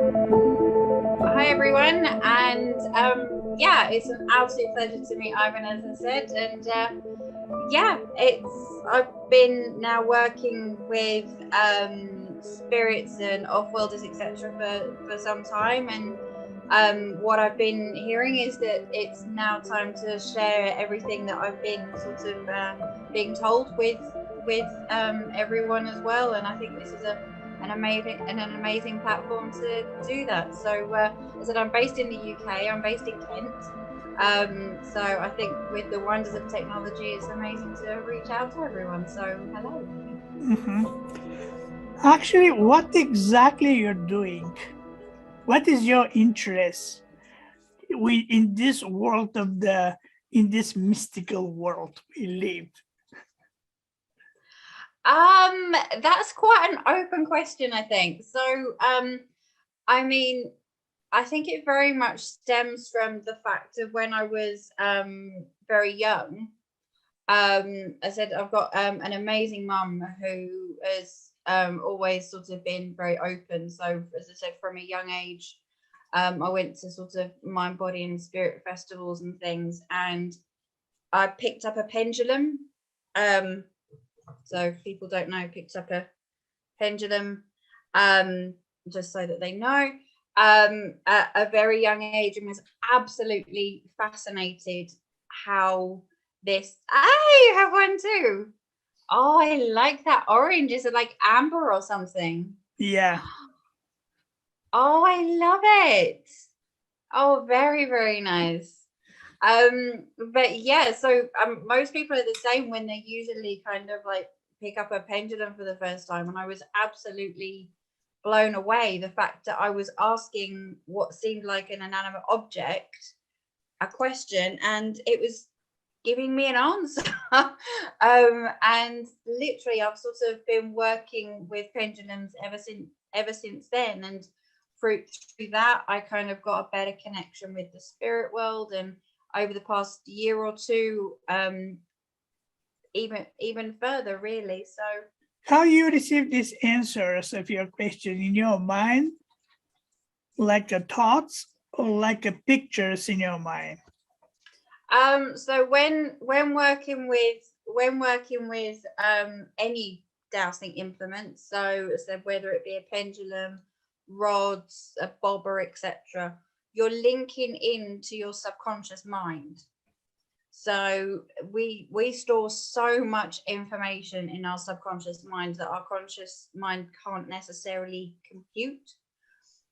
Hi everyone, and yeah, it's an absolute pleasure to meet Ivan, as I said, and yeah, I've been now working with spirits and off-worlders, etc. for some time, and what I've been hearing is that it's now time to share everything that I've been sort of being told with everyone as well, and I think this is an amazing platform to do that. So as I said, I'm based in the UK, I'm based in Kent, so I think with the wonders of technology, it's amazing to reach out to everyone. So hello. Actually, what exactly you're doing? What is your interest in this world in this mystical world we live? That's quite an open question, I think. So, I mean, I think it very much stems from the fact of when I was very young. I said I've got an amazing mum who has always sort of been very open. So, as I said, from a young age, I went to sort of mind, body, and spirit festivals and things, and I picked up a pendulum. So if people don't know, picked up a pendulum, just so that they know, at a very young age, and was absolutely fascinated how this, you have one too. Oh, I like that orange. Is it like amber or something? Yeah. Oh, I love it. Oh, very, very nice. But yeah, so most people are the same when they usually kind of like pick up a pendulum for the first time, and I was absolutely blown away the fact that I was asking what seemed like an inanimate object a question and it was giving me an answer. And literally I've sort of been working with pendulums ever since then, and through that I kind of got a better connection with the spirit world, and over the past year or two, even further, really. So how you receive these answers of your question in your mind, like a thoughts or like a pictures in your mind? So when working with any dowsing implements, so whether it be a pendulum, rods, a bobber, etc., you're linking into your subconscious mind. So we store so much information in our subconscious mind that our conscious mind can't necessarily compute.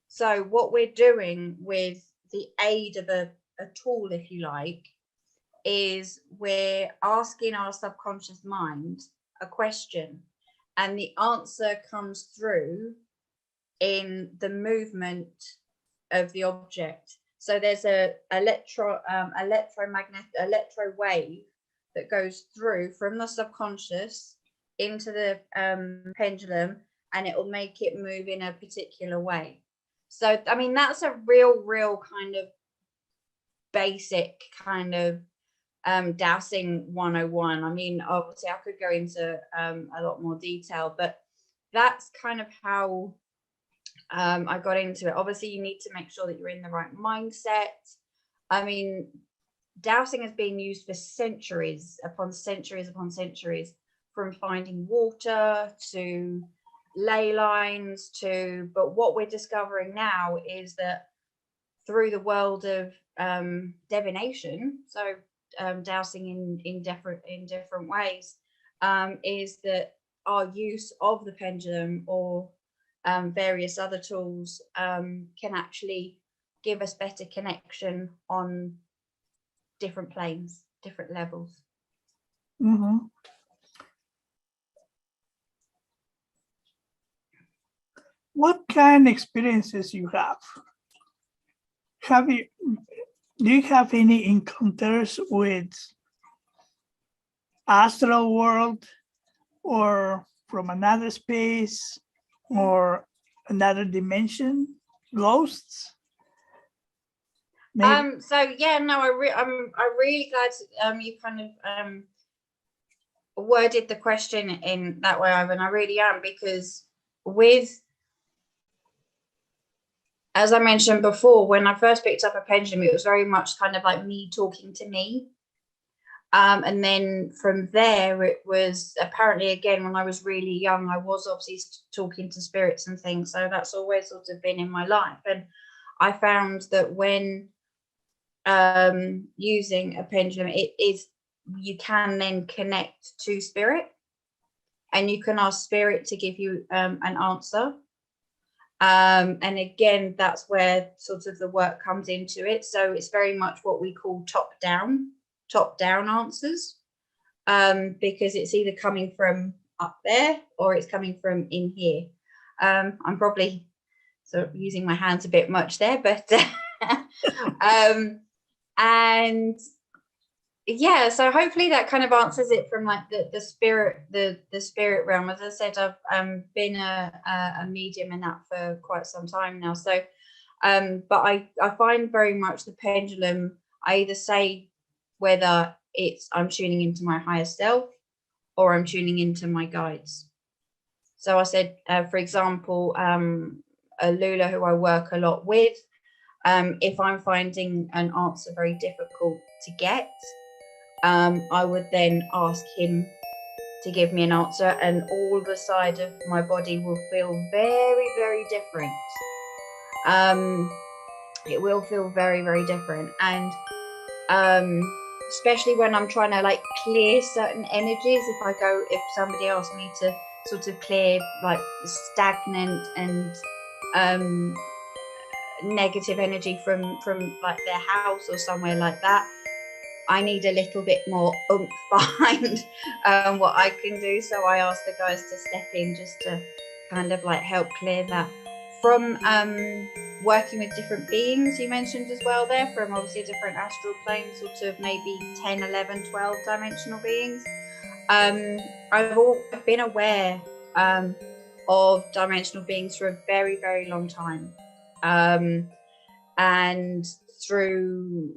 So what we're doing with the aid of a tool, if you like, is we're asking our subconscious mind a question, and the answer comes through in the movement of the object. So there's a electro wave that goes through from the subconscious into the pendulum, and it will make it move in a particular way. So I mean, that's a real kind of basic kind of dowsing 101. I mean, obviously I could go into a lot more detail, but that's kind of how I got into it. Obviously you need to make sure that you're in the right mindset. I mean, dowsing has been used for centuries upon centuries upon centuries, from finding water to ley lines to, but what we're discovering now is that through the world of divination, so dowsing in different ways, is that our use of the pendulum or various other tools can actually give us better connection on different planes, different levels. Mm-hmm. What kind of experiences you have? Do you have any encounters with astral world or from another space or another dimension, ghosts? Maybe? So yeah, no, I'm really glad you kind of worded the question in that way, Ivan. I really am, because with as I mentioned before, when I first picked up a pendulum, it was very much kind of like me talking to me. And then from there, it was apparently, again, when I was really young, I was obviously talking to spirits and things. So that's always sort of been in my life. And I found that when using a pendulum, you can then connect to spirit, and you can ask spirit to give you an answer. And again, that's where sort of the work comes into it. So it's very much what we call top down answers, because it's either coming from up there or it's coming from in here. I'm probably sort of using my hands a bit much there, but and yeah, so hopefully that kind of answers it from like the spirit realm. As I said, I've been a medium in that for quite some time now. So but I find very much the pendulum, I either say whether I'm tuning into my higher self or I'm tuning into my guides. So I said, for example, a Lula who I work a lot with, if I'm finding an answer very difficult to get, I would then ask him to give me an answer, and all the side of my body will feel very, very different. It will feel very, very different. And especially when I'm trying to like clear certain energies, if somebody asks me to sort of clear like stagnant and negative energy from like their house or somewhere like that, I need a little bit more oomph behind what I can do. So I ask the guys to step in just to kind of like help clear that. From working with different beings, you mentioned as well there, from obviously different astral planes, sort of maybe 10, 11, 12 dimensional beings. I've been aware of dimensional beings for a very, very long time. And through,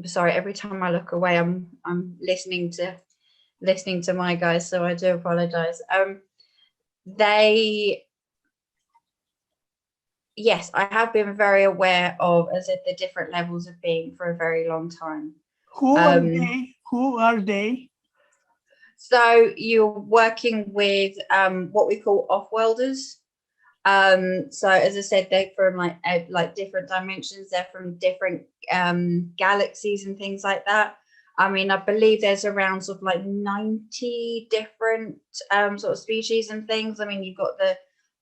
sorry, every time I look away, I'm listening to my guys, so I do apologize. Yes, I have been very aware of, as I said, the different levels of being for a very long time. Who are they? So you're working with what we call off-worlders. So as I said, they're from like different dimensions. They're from different galaxies and things like that. I mean, I believe there's around sort of like 90 different sort of species and things. I mean, you've got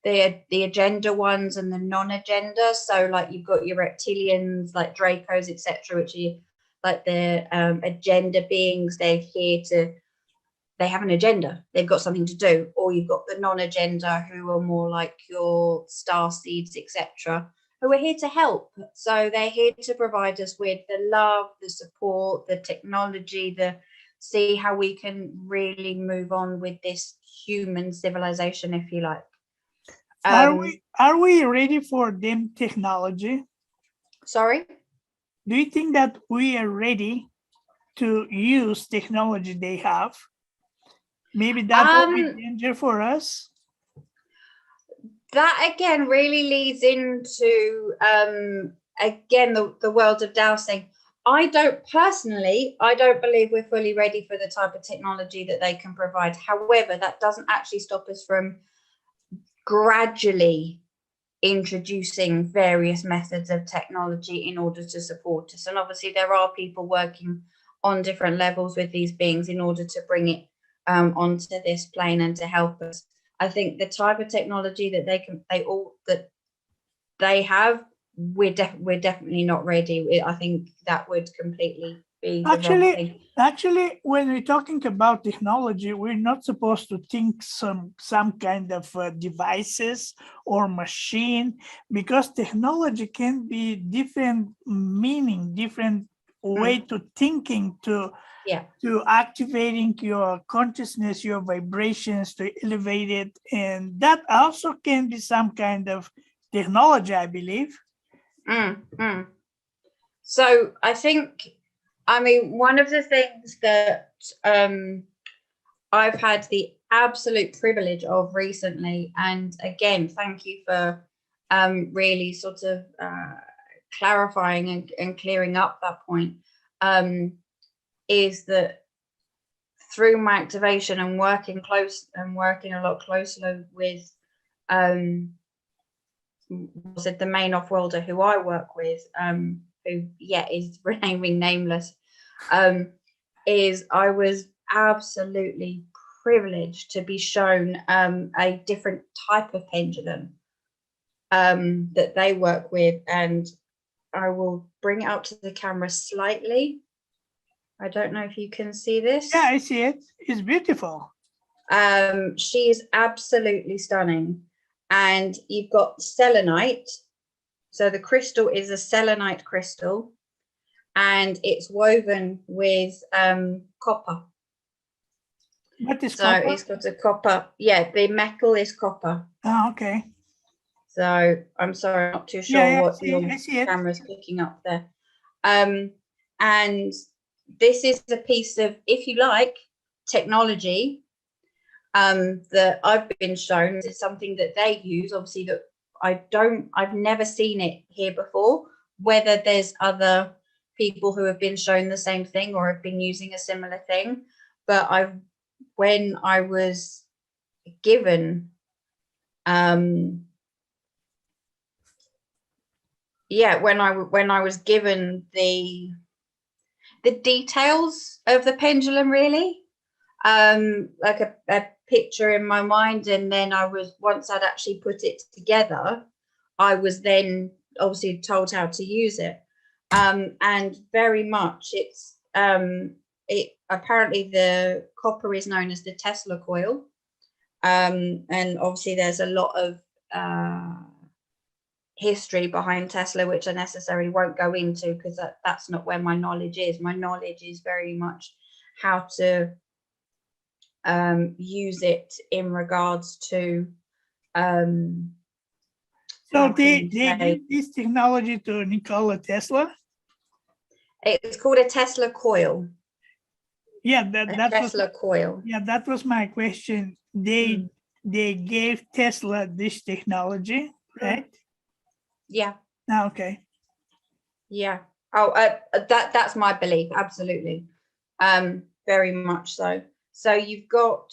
the agenda ones and the non-agenda. So like you've got your reptilians, like Dracos, etc., which are like the agenda beings. They're here to, they have an agenda, they've got something to do. Or you've got the non-agenda, who are more like your star seeds, etc., who are here to help. So they're here to provide us with the love, the support, the technology, see how we can really move on with this human civilization, if you like. Are we ready for them technology? Sorry? Do you think that we are ready to use technology they have? Maybe that will be danger for us. That again really leads into again the world of dowsing. I don't believe we're fully ready for the type of technology that they can provide. However, that doesn't actually stop us from gradually introducing various methods of technology in order to support us. And obviously there are people working on different levels with these beings in order to bring it onto this plane and to help us. I think the type of technology that they have, we're definitely not ready. I think that would completely be the wrong thing. Actually, when we're talking about technology, we're not supposed to think some kind of devices or machine, because technology can be different meaning, different way to thinking, to activating your consciousness, your vibrations, to elevate it, and that also can be some kind of technology, I believe. So I mean, one of the things that I've had the absolute privilege of recently, and again, thank you for really sort of clarifying and clearing up that point, is that through my activation and working a lot closer with was it the main off-worlder who I work with, who is remaining nameless, is I was absolutely privileged to be shown a different type of pendulum that they work with, and I will bring it up to the camera slightly. I don't know if you can see this. Yeah, I see it. It's beautiful. She is absolutely stunning. And you've got selenite. So the crystal is a selenite crystal, and it's woven with copper. What is so copper? It's got a copper. Yeah, the metal is copper. Oh, okay. So I'm sorry, I'm not too sure what your camera camera's picking up there. And this is a piece of, if you like, technology that I've been shown. Is something that they use, obviously, that I've never seen it here before. Whether there's other people who have been shown the same thing or have been using a similar thing, but when I was given when I was given the details of the pendulum, really, like a picture in my mind, and then once I'd actually put it together, I was then obviously told how to use it, and very much it's apparently the copper is known as the Tesla coil, and obviously there's a lot of history behind Tesla, which I necessarily won't go into, because that's not where my knowledge is. My knowledge is very much how to use it in regards to so they give this technology to Nikola Tesla. It's called a Tesla coil. Yeah, that Tesla coil. Yeah, that was my question. They gave Tesla this technology, right? Yeah. Oh, okay. Yeah. Oh, that's my belief. Absolutely. Very much so. So you've got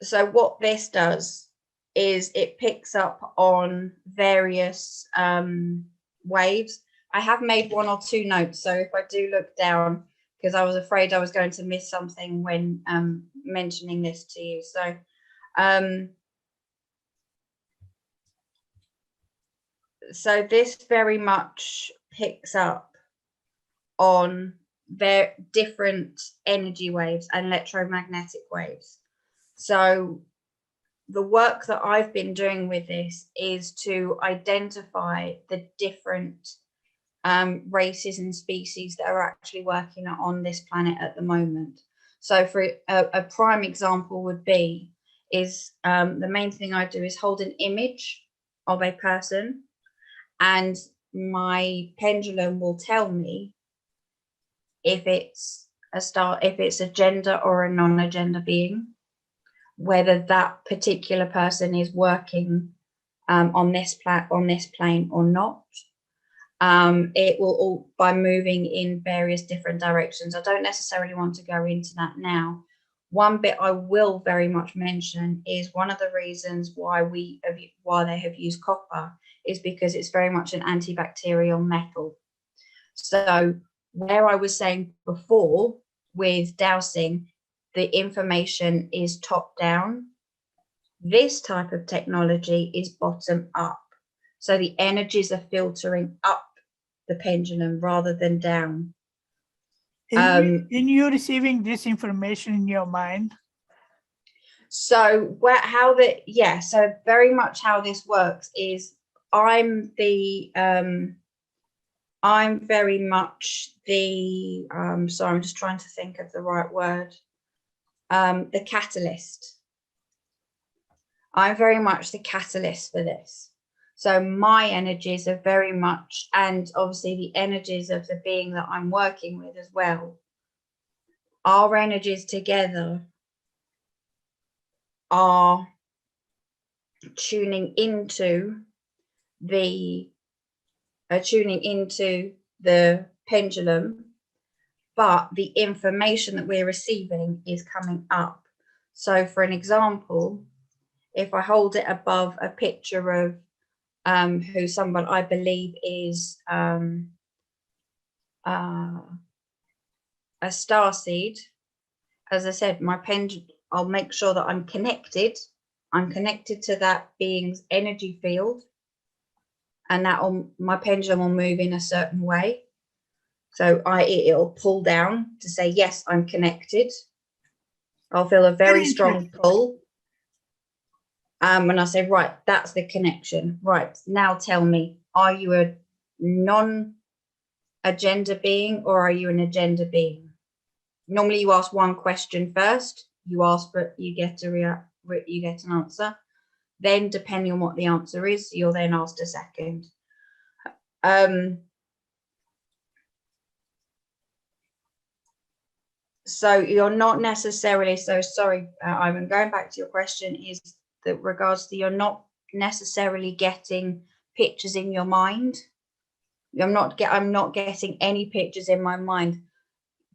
so what this does is it picks up on various waves. I have made 1 or 2 notes, so if I do look down, because I was afraid I was going to miss something when mentioning this to you. So this very much picks up on their different energy waves and electromagnetic waves. So the work that I've been doing with this is to identify the different races and species that are actually working on this planet at the moment. So for a prime example would be the main thing I do is hold an image of a person, and my pendulum will tell me if it's a gender or a non-agender being, whether that particular person is working on this plane or not. It will all by moving in various different directions. I don't necessarily want to go into that now. One bit I will very much mention is one of the reasons why they have used copper is because it's very much an antibacterial metal. So where I was saying before with dowsing, the information is top down. This type of technology is bottom up. So the energies are filtering up the pendulum rather than down. And you're receiving this information in your mind? So so very much how this works is I'm very much the sorry, I'm just trying to think of the right word. The catalyst. I'm very much the catalyst for this. So my energies are very much, and obviously the energies of the being that I'm working with as well, our energies together are tuning into the pendulum, but the information that we're receiving is coming up. So for an example, if I hold it above a picture of who someone I believe is a starseed, as I said, my pendulum, I'll make sure that I'm connected to that being's energy field, and my pendulum will move in a certain way. So it'll pull down to say, yes, I'm connected. I'll feel a very strong pull. And I say, right, that's the connection. Right, now tell me, are you a non-agenda being or are you an agenda being? Normally you ask one question first, you ask, but you get an answer. Then depending on what the answer is, you're then asked a second. So you're not necessarily, so sorry, Ivan, going back to your question is that regards to you're not necessarily getting pictures in your mind. I'm not getting any pictures in my mind.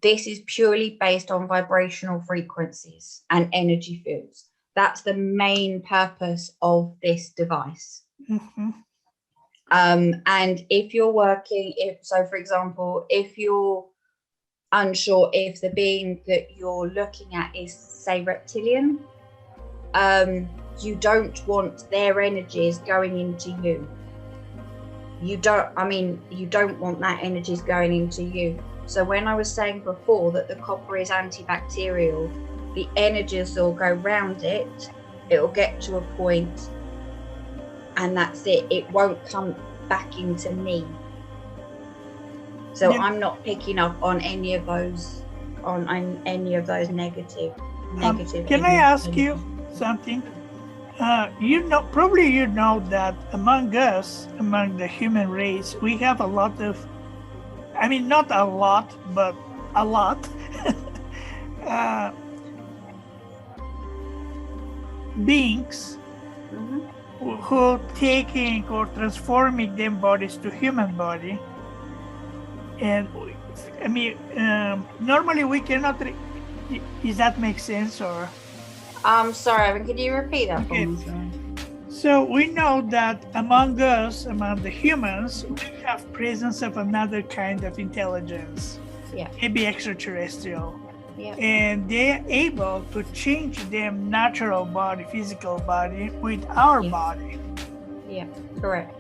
This is purely based on vibrational frequencies and energy fields. That's the main purpose of this device. Mm-hmm. And if you're working, for example, if you're unsure if the being that you're looking at is, say, reptilian, you don't want their energies going into you. You don't want that energies going into you. So when I was saying before that the copper is antibacterial, the energies will go round it, it'll get to a point, and that's it. It won't come back into me. So I'm not picking up on any of those, negative. Can I ask you something? Probably you know that among us, among the human race, we have a lot of, not a lot, but a lot, beings who taking or transforming their bodies to human body. And normally we cannot, does that make sense or? I'm sorry, can you repeat that for me? So we know that among us, among the humans, we have presence of another kind of intelligence, maybe extraterrestrial. Yeah. And they're able to change their natural body, physical body, with our body. Yeah, correct.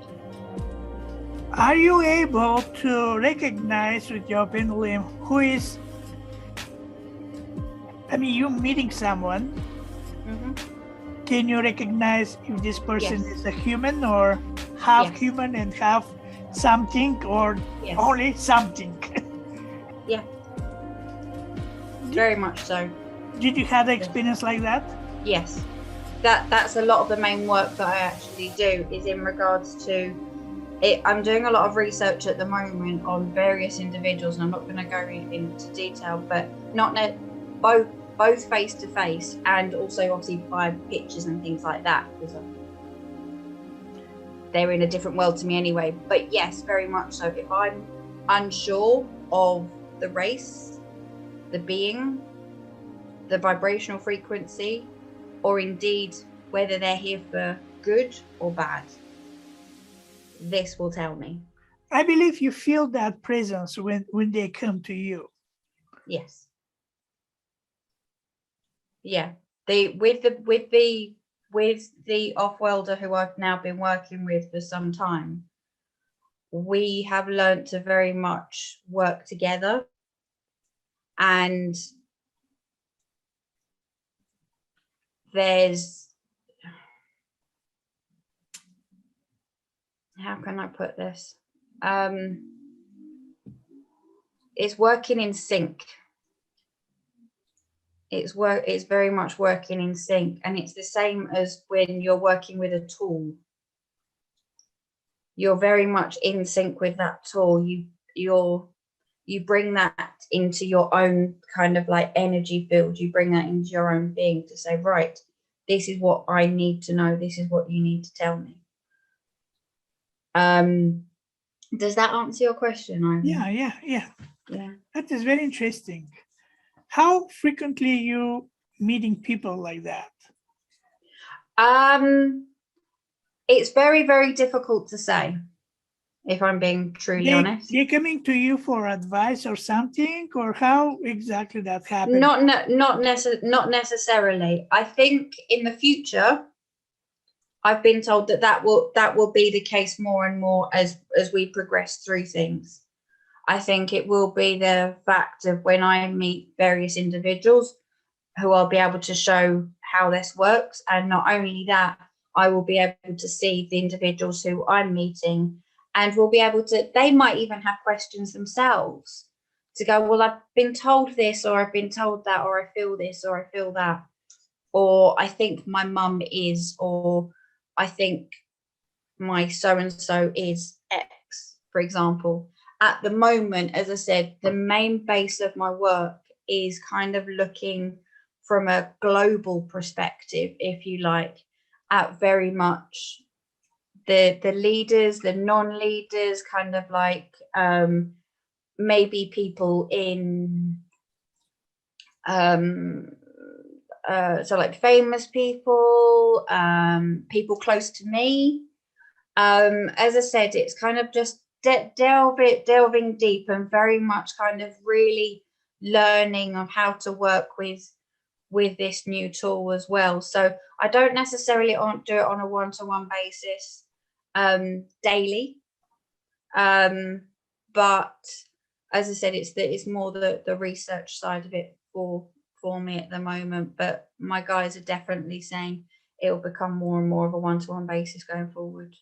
Are you able to recognize with your pendulum who is, you're meeting someone, can you recognize if this person is a human or half human and half something or only something? Yeah. Very much so. Did you have an experience like that? Yes. That's a lot of the main work that I actually do is in regards to it. I'm doing a lot of research at the moment on various individuals, and I'm not going to go into detail, but both face to face and also obviously by pictures and things like that, because they're in a different world to me anyway. But yes, very much so. If I'm unsure of the race, the being, the vibrational frequency, or indeed whether they're here for good or bad, this will tell me. I believe you feel that presence when they come to you. Yes. Yeah. With the off-worlder who I've now been working with for some time, we have learned to very much work together, and there's, how can I put this? It's working in sync. It's very much working in sync, and it's the same as when you're working with a tool. You're very much in sync with that tool. You bring that into your own kind of like energy field. You bring that into your own being to say, right, this is what I need to know. This is what you need to tell me. Does that answer your question, Ivan? Yeah. Yeah. That is very interesting. How frequently you meeting people like that? It's very, very difficult to say, if I'm being truly honest. They're coming to you for advice or something, or how exactly that happens? Not necessarily. I think in the future, I've been told that will be the case more and more as we progress through things. I think it will be the fact of when I meet various individuals who I'll be able to show how this works, and not only that, I will be able to see the individuals who I'm meeting, and we'll be able to, they might even have questions themselves to go, well, I've been told this, or I've been told that, or I feel this, or I feel that, or I think my mum is, or I think my so-and-so is X, for example. At the moment, as I said, the main base of my work is kind of looking from a global perspective, if you like, at very much the leaders, the non-leaders, kind of like maybe people in so like famous people, people close to me. As I said, it's kind of just delving deep and very much kind of really learning of how to work with this new tool as well. So I don't necessarily do it on a one-to-one basis daily, but as I said, it's more the research side of it for me at the moment. But my guys are definitely saying it will become more and more of a one-to-one basis going forward.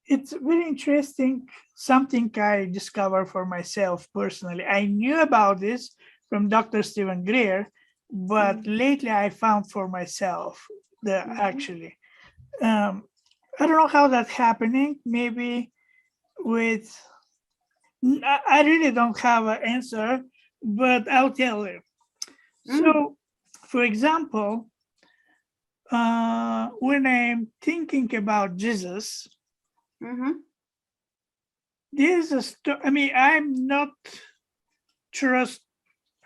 It's very interesting, something I discovered for myself personally. I knew about this from Dr. Stephen Greer, but lately I found for myself that actually, I don't know how that's happening. Maybe with, I really don't have an answer, but I'll tell you. So, for example, when I'm thinking about Jesus, there's a story. I mean, I'm not trust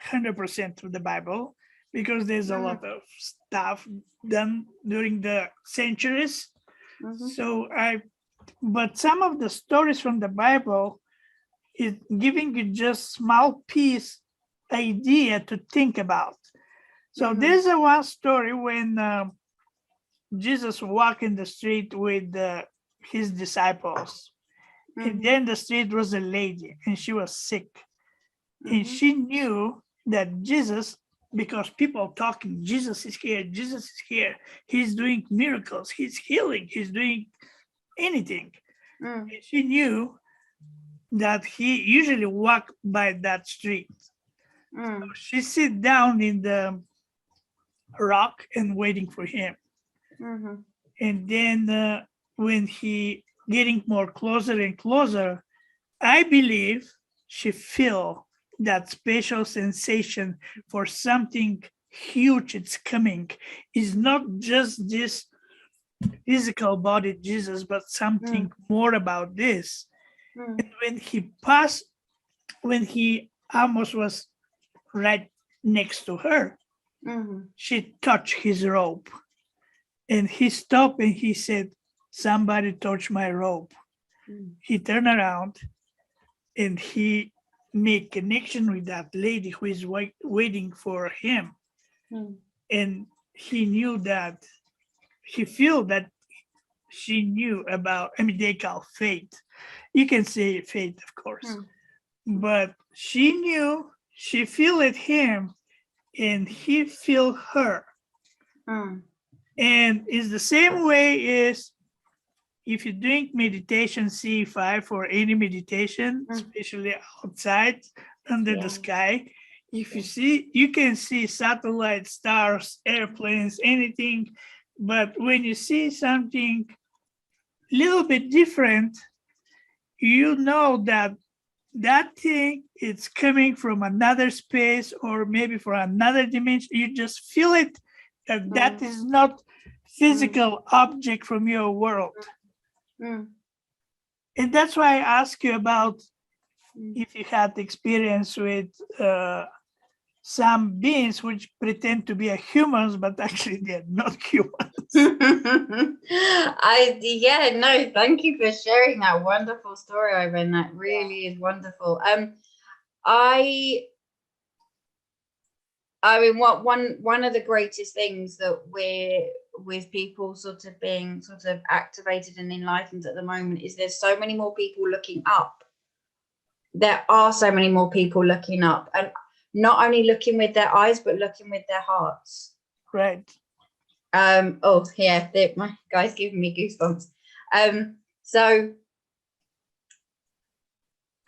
100% of the Bible because there's a lot of stuff done during the centuries. So but some of the stories from the Bible is giving you just small piece idea to think about. So there's a one story when Jesus walked in the street with his disciples. And then the street was a lady and she was sick. And she knew that Jesus, because people talking, Jesus is here, Jesus is here. He's doing miracles, he's healing, he's doing anything. And she knew that he usually walked by that street. So she sit down in the rock and waiting for him. And then when he getting more closer and closer, I believe she feel that special sensation for something huge it's coming. It's not just this physical body Jesus, but something more about this. And when he passed, when he almost was right next to her, she touched his robe. And he stopped and he said, somebody touched my robe. He turned around and he made connection with that lady who is waiting for him. And he knew that, he feel that she knew about, I mean, they call faith. You can say faith, of course. But she knew, she feel it him and he feel her. And it's the same way as if you're doing meditation C5 or any meditation, especially outside under the sky, if you see, you can see satellites, stars, airplanes, anything. But when you see something a little bit different, you know that that thing is coming from another space or maybe from another dimension. You just feel it That is not physical object from your world. And that's why I ask you about if you had experience with some beings which pretend to be humans, but actually they're not humans. Thank you for sharing that wonderful story, Ivan. That really is wonderful. I mean, one of the greatest things that we're with people sort of being sort of activated and enlightened at the moment is there's so many more people looking up. There are so many more people looking up, and not only looking with their eyes, but looking with their hearts. Right. Oh yeah, my guy's giving me goosebumps. So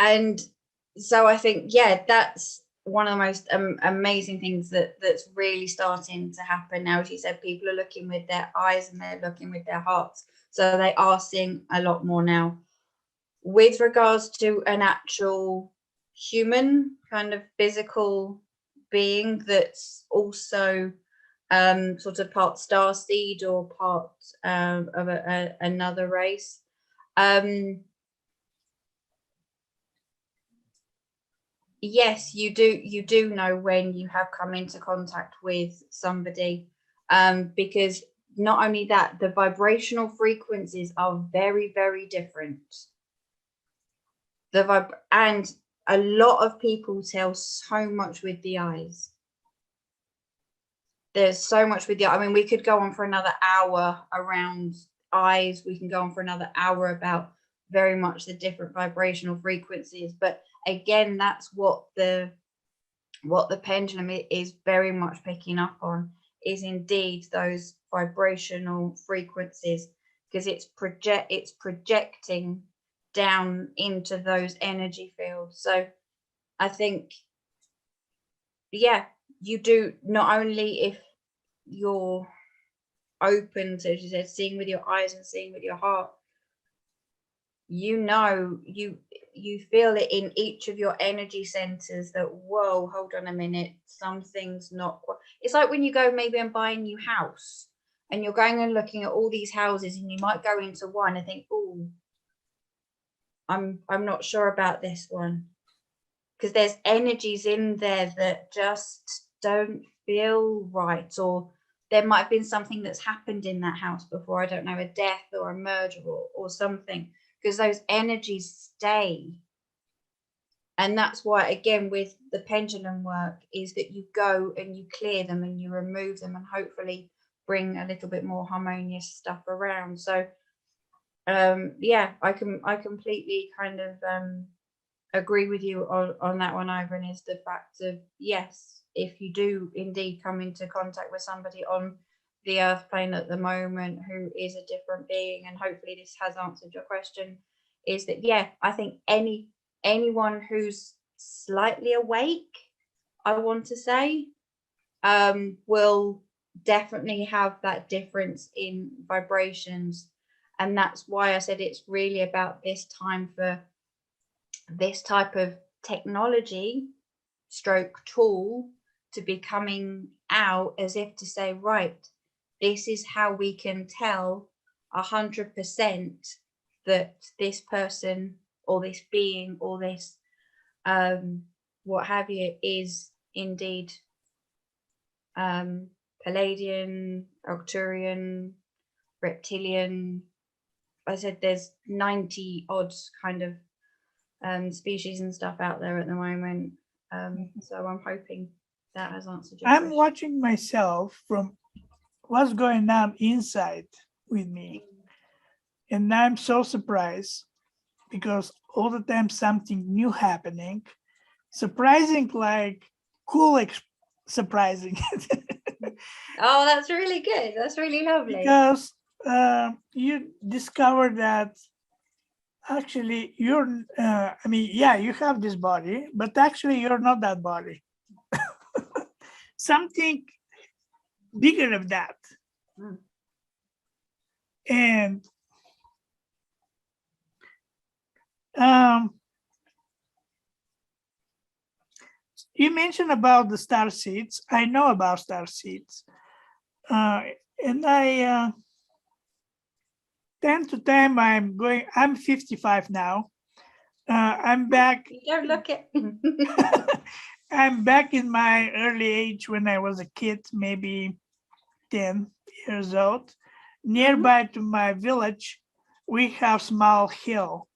I think, that's one of the most amazing things that's really starting to happen now. As you said, people are looking with their eyes and they're looking with their hearts. So they are seeing a lot more now. With regards to an actual human kind of physical being that's also sort of part starseed or part of another race, yes, you do know when you have come into contact with somebody, because not only that, the vibrational frequencies are very, very different. And a lot of people tell so much with the eyes. There's so much with the, I mean, we could go on for another hour around eyes. We can go on for another hour about very much the different vibrational frequencies. But again, that's what the pendulum is very much picking up on, is indeed those vibrational frequencies, because it's projecting down into those energy fields. So I think, you do, not only if you're open to, as you said, seeing with your eyes and seeing with your heart, you feel it in each of your energy centers that, whoa, hold on a minute, something's not quite. It's like when you go maybe and buy a new house and you're going and looking at all these houses, and you might go into one and think, oh, I'm not sure about this one, because there's energies in there that just don't feel right, or there might have been something that's happened in that house before, I don't know, a death or a murder or something, because those energies stay. And that's why, again, with the pendulum work, is that you go and you clear them and you remove them and hopefully bring a little bit more harmonious stuff around. So I completely kind of agree with you on that one, Ivan, is the fact of, yes, if you do indeed come into contact with somebody on the earth plane at the moment who is a different being, and hopefully this has answered your question, is that, I think anyone who's slightly awake, I want to say, will definitely have that difference in vibrations. And that's why I said it's really about this time for this type of technology stroke tool to be coming out, as if to say, right, this is how we can tell 100% that this person or this being or this what have you is indeed Palladian, Arcturian, reptilian. I said there's 90 odd kind of species and stuff out there at the moment. So I'm hoping that has answered your question. Watching myself from what's going on inside with me. And I'm so surprised, because all the time something new happening, surprising, like cool, surprising. Oh, that's really good. That's really lovely. Because you discover that actually you're, you have this body, but actually you're not that body. Something bigger of that. And you mentioned about the star seeds. I know about star seeds. And I time to time I'm 55 now. I'm back. You don't look it. I'm back in my early age when I was a kid, maybe 10 years old. Nearby to my village, we have small hill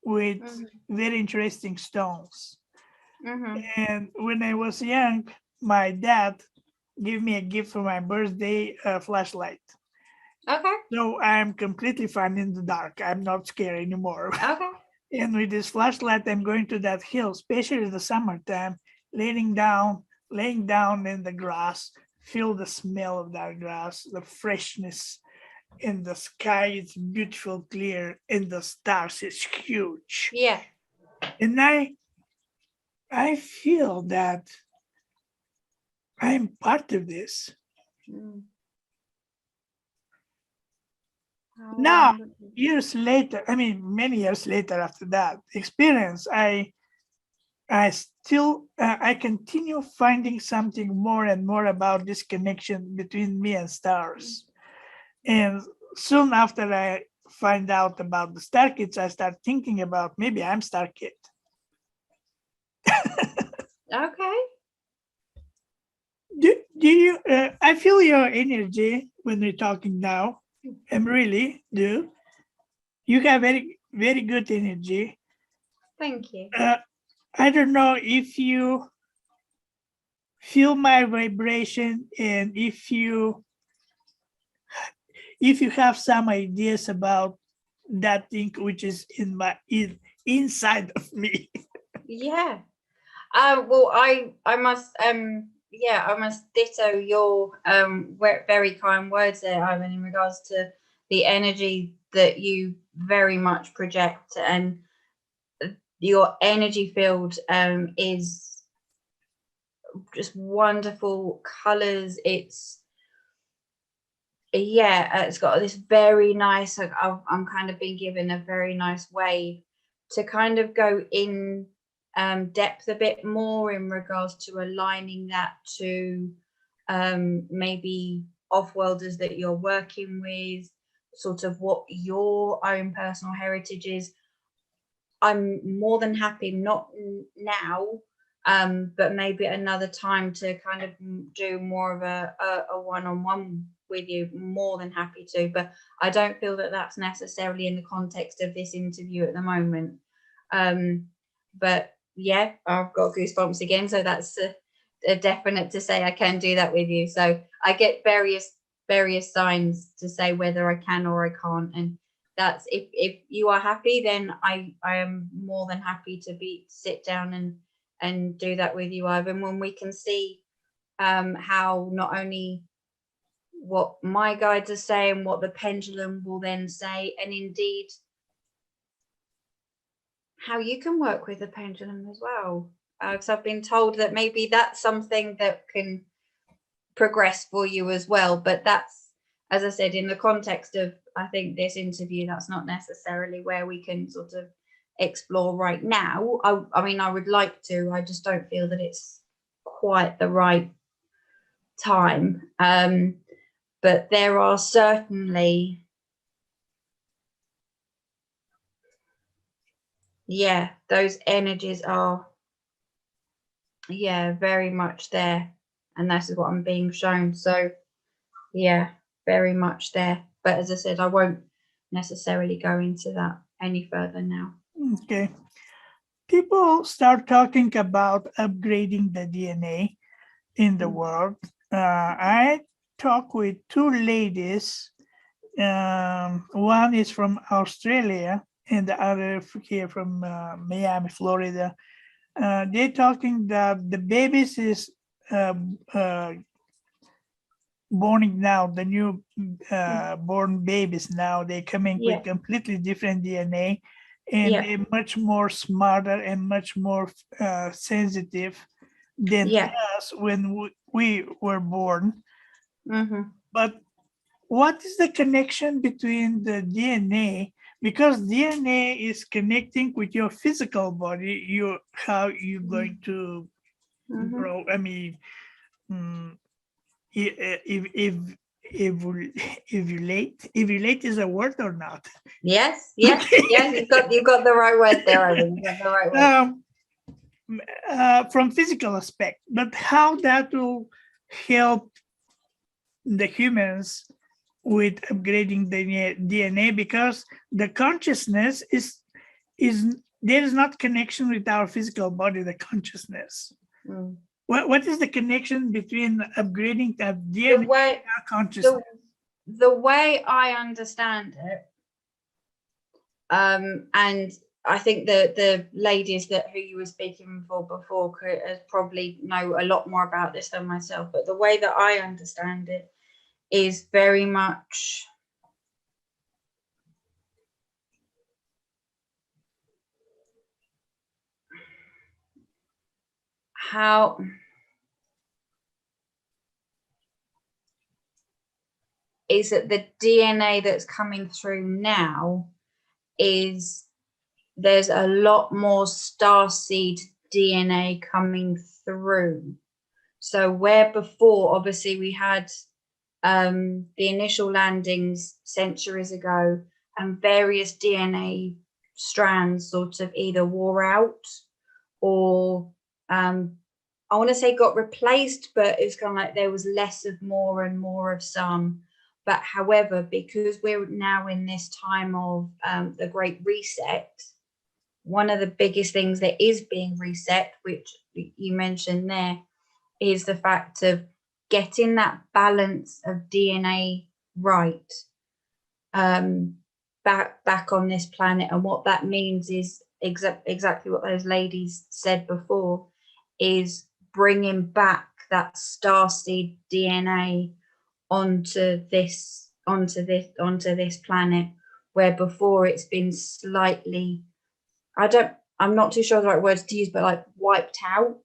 with very interesting stones. And when I was young, my dad gave me a gift for my birthday, a flashlight. Okay. So I'm completely fine in the dark. I'm not scared anymore. Okay. And with this flashlight, I'm going to that hill, especially in the summertime, laying down in the grass, feel the smell of that grass, the freshness, and the sky is beautiful, clear, and the stars is huge. Yeah. And I feel that I'm part of this. Now, years later, many years later after that experience, I continue finding something more and more about this connection between me and stars. And soon after I find out about the star kids, I start thinking about maybe I'm star kid. Okay. Do you? I feel your energy when we're talking now. I really do. You have very, very good energy. Thank you. I don't know if you feel my vibration and if you have some ideas about that thing which is inside of me. Yeah. Well, I must I must ditto your very kind words there, Ivan, in regards to the energy that you very much project, and your energy field is just wonderful colors. It's got this very nice, I'm kind of been given a very nice way to kind of go in depth a bit more in regards to aligning that to maybe off-worlders that you're working with, sort of what your own personal heritage is. I'm more than happy, not now, but maybe another time, to kind of do more of a one-on-one with you. More than happy to, but I don't feel that that's necessarily in the context of this interview at the moment. But yeah, I've got goosebumps again, so that's a definite to say I can do that with you. So I get various signs to say whether I can or I can't, and that's if you are happy, then I am more than happy to sit down and do that with you, Ivan, when we can see how not only what my guides are saying, what the pendulum will then say, and indeed how you can work with the pendulum as well. Because I've been told that maybe that's something that can progress for you as well. But that's, as I said, in the context of, I think, this interview, that's not necessarily where we can sort of explore right now. I mean, I would like to, I just don't feel that it's quite the right time. But there are certainly, those energies are, very much there. And this is what I'm being shown. So, very much there. But as I said, I won't necessarily go into that any further now. Okay. People start talking about upgrading the DNA in the world. I talk with two ladies. One is from Australia and the other here from Miami, Florida. They're talking that the babies is born now, the new born babies now, they're coming with completely different DNA, and they're much more smarter and much more sensitive than us when we were born. But what is the connection between the DNA? Because DNA is connecting with your physical body, how you're going to grow. I mean, Evaluate is a word or not? Yes, yes, yes. You've got the right word there, Ivan. You've got the right word. From physical aspect, but how that will help the humans with upgrading the DNA, because the consciousness is there is not connection with our physical body, the consciousness. Mm. What is the connection between upgrading the DNA and our consciousness? The way I understand it, and I think the ladies who you were speaking for before probably know a lot more about this than myself, but the way that I understand it is very much how is that the DNA that's coming through now is there's a lot more starseed DNA coming through. So where before, obviously, we had the initial landings centuries ago, and various DNA strands sort of either wore out or I want to say got replaced, but it's kind of like there was less of more and more of some. But however, because we're now in this time of the Great Reset, one of the biggest things that is being reset, which you mentioned there, is the fact of getting that balance of DNA right back on this planet. And what that means is exactly what those ladies said before, is bringing back that starseed DNA onto this planet, where before it's been slightly, I'm not too sure the right words to use, but like wiped out,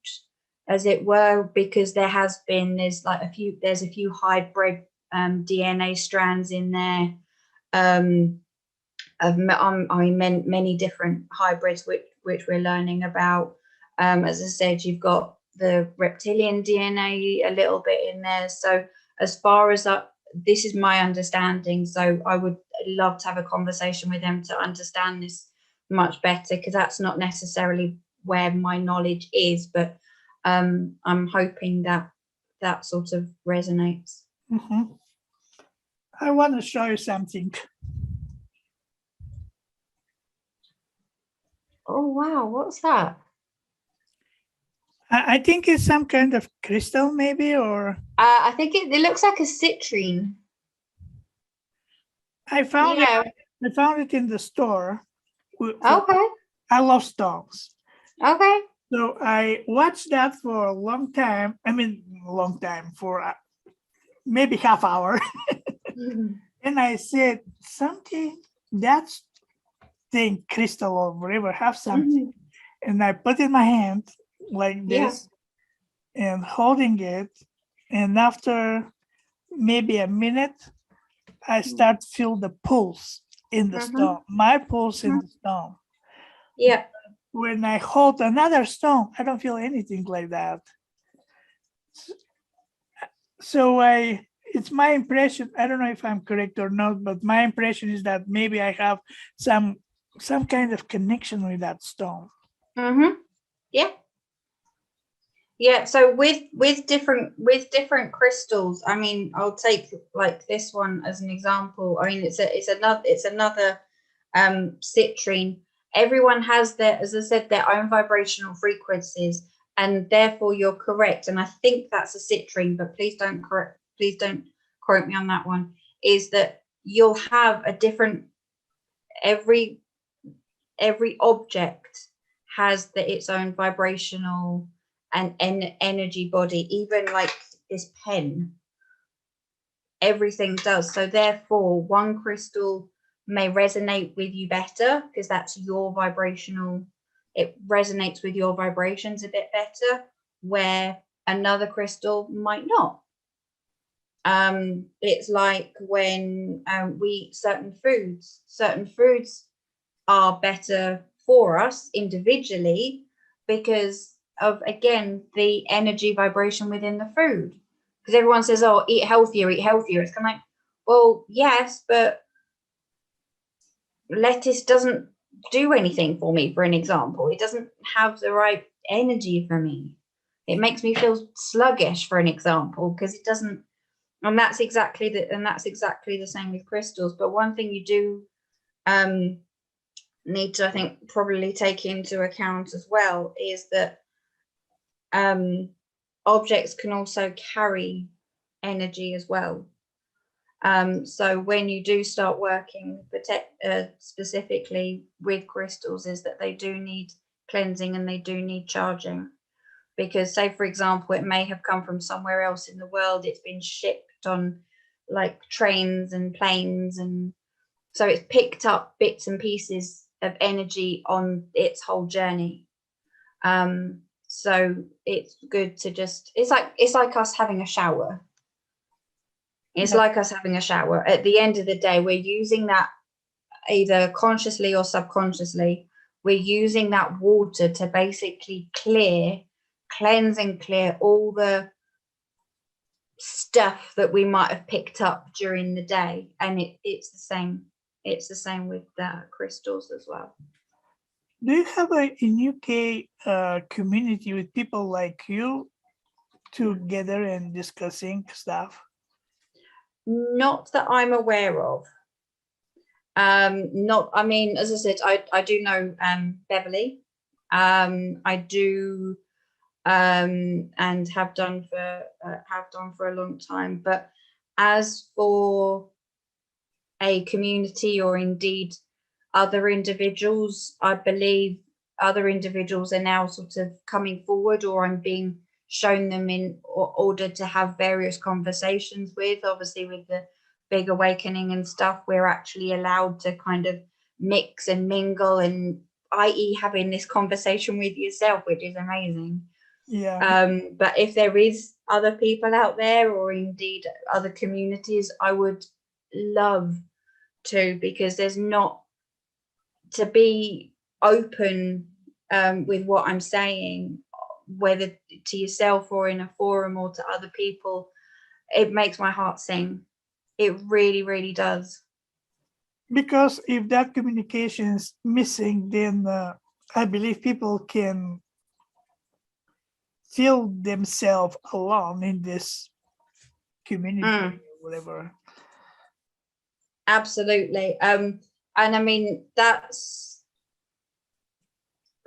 as it were, because there's a few hybrid DNA strands in there, many different hybrids which we're learning about. As I said, you've got the reptilian DNA a little bit in there. So as far as this is my understanding, so I would love to have a conversation with them to understand this much better, because that's not necessarily where my knowledge is, but I'm hoping that sort of resonates. Mm-hmm. I want to show you something. Oh wow, what's that? I think it's some kind of crystal, maybe, or I think it looks like a citrine. I found it in the store. Okay. I love stones. Okay. So I watched that for a long time. For maybe half hour. Mm-hmm. And I said, something, that thing, crystal or whatever, have something. Mm-hmm. And I put in my hand like this, and holding it. And after maybe a minute, I start feel the pulse in the stone, my pulse in the stone. Yeah. When I hold another stone, I don't feel anything like that. So it's my impression, I don't know if I'm correct or not, but my impression is that maybe I have some kind of connection with that stone. Mm-hmm. Yeah. Yeah. So with different crystals, I mean, I'll take like this one as an example. I mean, it's another citrine. Everyone has as I said, their own vibrational frequencies, and therefore you're correct. And I think that's a citrine, but please don't quote me on that one. Is that you'll have a different, every object has its own vibrational and energy body. Even like this pen, everything does. So therefore, one crystal may resonate with you better because that's your vibrational, it resonates with your vibrations a bit better, where another crystal might not. It's like when we eat certain foods are better for us individually because of, again, the energy vibration within the food. because everyone says, oh, eat healthier. It's kind of like, well, yes, but lettuce doesn't do anything for me, for an example. It doesn't have the right energy for me. It makes me feel sluggish, for an example, because it doesn't. And that's exactly the same with crystals. But one thing you do need to, I think, probably take into account as well is that objects can also carry energy as well. So when you do start working specifically with crystals, is that they do need cleansing and they do need charging. Because, say, for example, it may have come from somewhere else in the world. It's been shipped on like trains and planes, and so it's picked up bits and pieces of energy on its whole journey. So it's good to just, it's like us having a shower. It's like us having a shower. At the end of the day, we're using that either consciously or subconsciously. We're using that water to basically cleanse and clear all the stuff that we might have picked up during the day. And it's the same with crystals as well. Do you have in UK community with people like you together and discussing stuff? Not that I'm aware of. Not, I mean, as I said, I do know Beverly. I do and have done for a long time. But as for a community or indeed other individuals, I believe other individuals are now sort of coming forward, or I'm being shown them in order to have various conversations with. Obviously, with the big awakening and stuff, we're actually allowed to kind of mix and mingle, and i.e. having this conversation with yourself, which is amazing. Yeah. But if there is other people out there, or indeed other communities, I would love to, because there's not to be open with what I'm saying, whether to yourself or in a forum or to other people. It makes my heart sing. It really, really does. Because if that communication is missing, then I believe people can feel themselves alone in this community or whatever. Absolutely. And I mean, that's,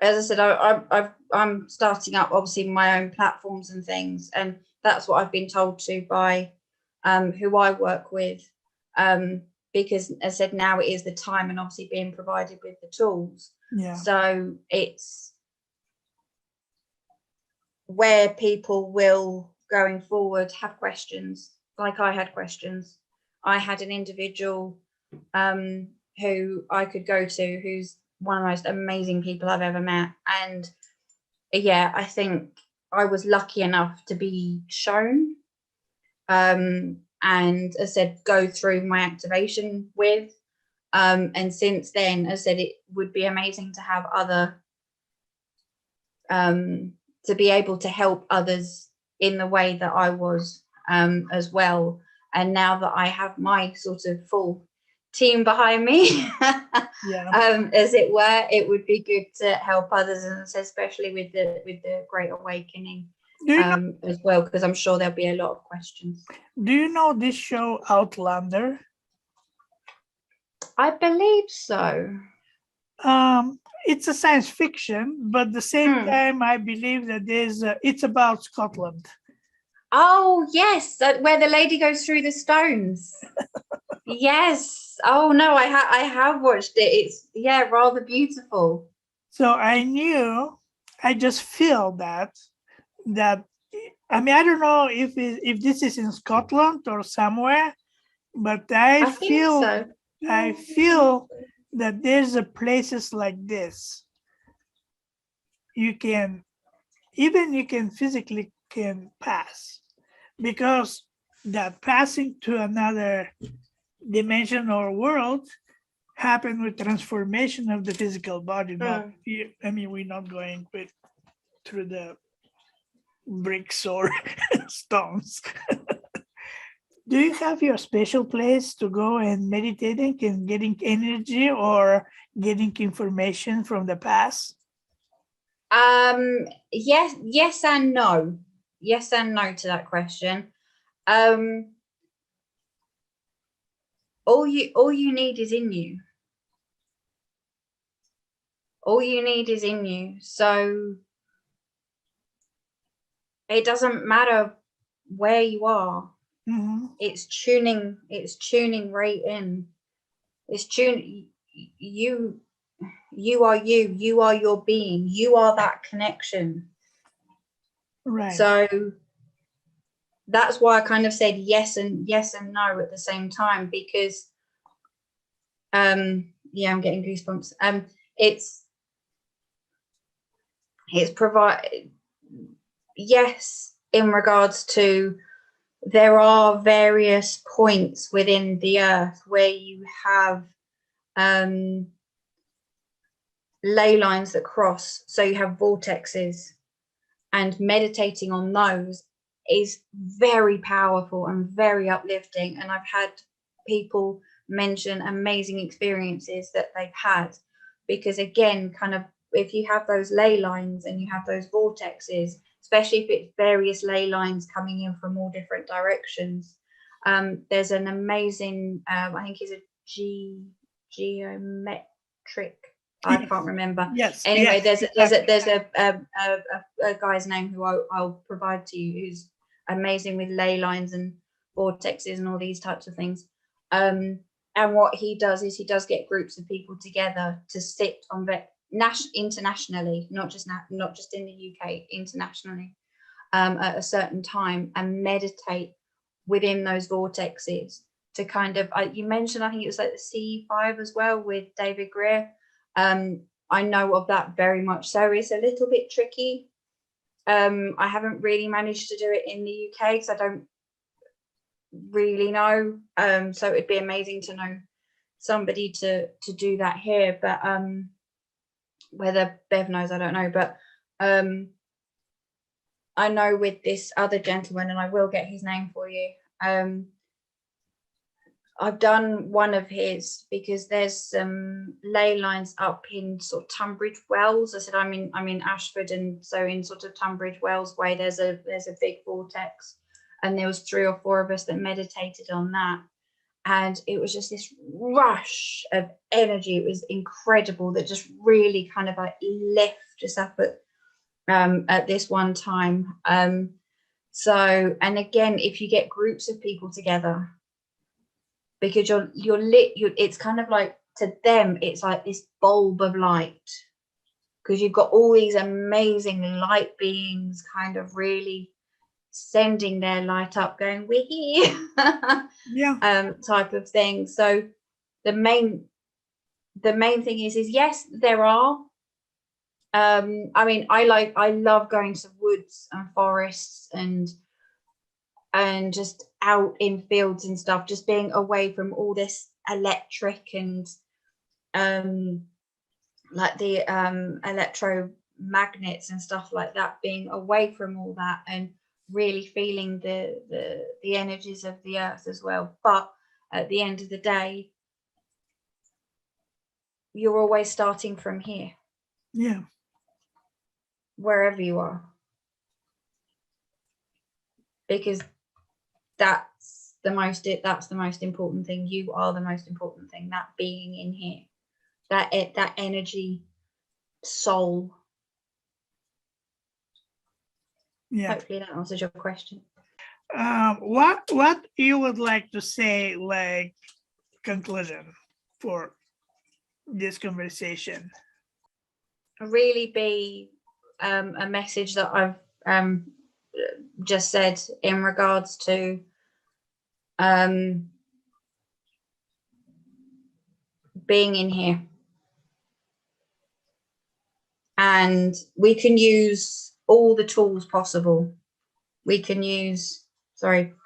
as I said, I'm starting up obviously my own platforms and things, and that's what I've been told to by who I work with, because as I said, now it is the time, and obviously being provided with the tools. Yeah. So it's where people will, going forward, have questions. Like I had questions. I had an individual who I could go to, who's one of the most amazing people I've ever met. And yeah, I think I was lucky enough to be shown and, as I said, go through my activation with. And since then, as I said, it would be amazing to have other, to be able to help others in the way that I was as well. And now that I have my sort of full team behind me, as it were, it would be good to help others, and especially with the Great Awakening as well, because I'm sure there'll be a lot of questions. Do you know this show Outlander? I believe so. It's a science fiction, but at the same time, I believe that it's about Scotland. Oh yes, where the lady goes through the stones. Yes. Oh no, I have watched it. It's rather beautiful. So I just feel that I mean, I don't know if this is in Scotland or somewhere, but I feel so. I feel that there's places like this. You can physically pass, because that passing to another dimension or world happen with transformation of the physical body. Not, I mean, we're not going through bricks or stones. Do you have your special place to go and meditating and getting energy or getting information from the past? Yes and no. Yes and no to that question. All you need is in you. All you need is in you. So it doesn't matter where you are. Mm-hmm. It's tuning right in. It's tuning you are you. You are your being. You are that connection. Right. So that's why I kind of said yes and no at the same time, because yeah, I'm getting goosebumps. It's provide yes in regards to there are various points within the earth where you have ley lines that cross, so you have vortexes, and meditating on those is very powerful and very uplifting. And I've had people mention amazing experiences that they've had, because again, kind of if you have those ley lines and you have those vortexes, especially if it's various ley lines coming in from all different directions, there's an amazing I think it's a geometric, I can't remember. Yes. Anyway, yes, there's a guy's name who I'll provide to you, who's amazing with ley lines and vortexes and all these types of things. And what he does is he does get groups of people together to sit on internationally, not just in the UK, internationally, at a certain time, and meditate within those vortexes to kind of. You mentioned, I think it was like the C5 as well with David Greer. I know of that very much so. It's a little bit tricky. I haven't really managed to do it in the UK because I don't really know. So it'd be amazing to know somebody to do that here. But whether Bev knows, I don't know. But I know with this other gentleman, and I will get his name for you. I've done one of his because there's some ley lines up in sort of Tunbridge Wells. I said I'm in Ashford, and so in sort of Tunbridge Wells way, there's a big vortex, and there was 3 or 4 of us that meditated on that, and it was just this rush of energy. It was incredible, that just really kind of like lifted us up at this one time. So, and again, if you get groups of people together, because you're lit, it's kind of like, to them it's like this bulb of light, because you've got all these amazing light beings kind of really sending their light up, going, we're here. Yeah. Type of thing. So the main thing is yes, there are. I mean, I love going to woods and forests and just out in fields and stuff, just being away from all this electric and like the electromagnets and stuff like that, being away from all that and really feeling the energies of the earth as well. But at the end of the day, you're always starting from here. Yeah. Wherever you are, because that's the most important thing. You are the most important thing, that being in here, that energy, soul. Yeah. Hopefully that answers your question. What you would like to say, like conclusion for this conversation? Really be a message that I've just said in regards to being in here, and we can use all the tools possible. We can use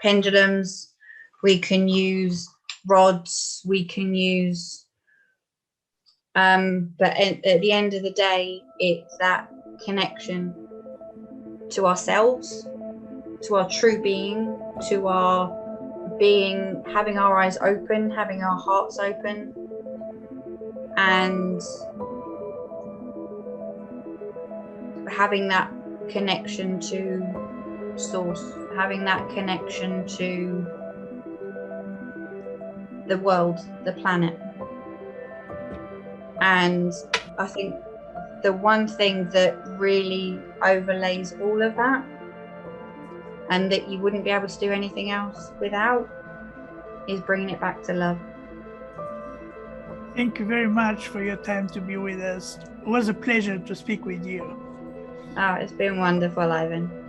pendulums, we can use rods, we can use but at the end of the day, it's that connection to ourselves, to our true being, to our being, having our eyes open, having our hearts open, and having that connection to source, having that connection to the world, the planet. And I think the one thing that really overlays all of that, and that you wouldn't be able to do anything else without, is bringing it back to love. Thank you very much for your time to be with us. It was a pleasure to speak with you. Oh, it's been wonderful, Ivan.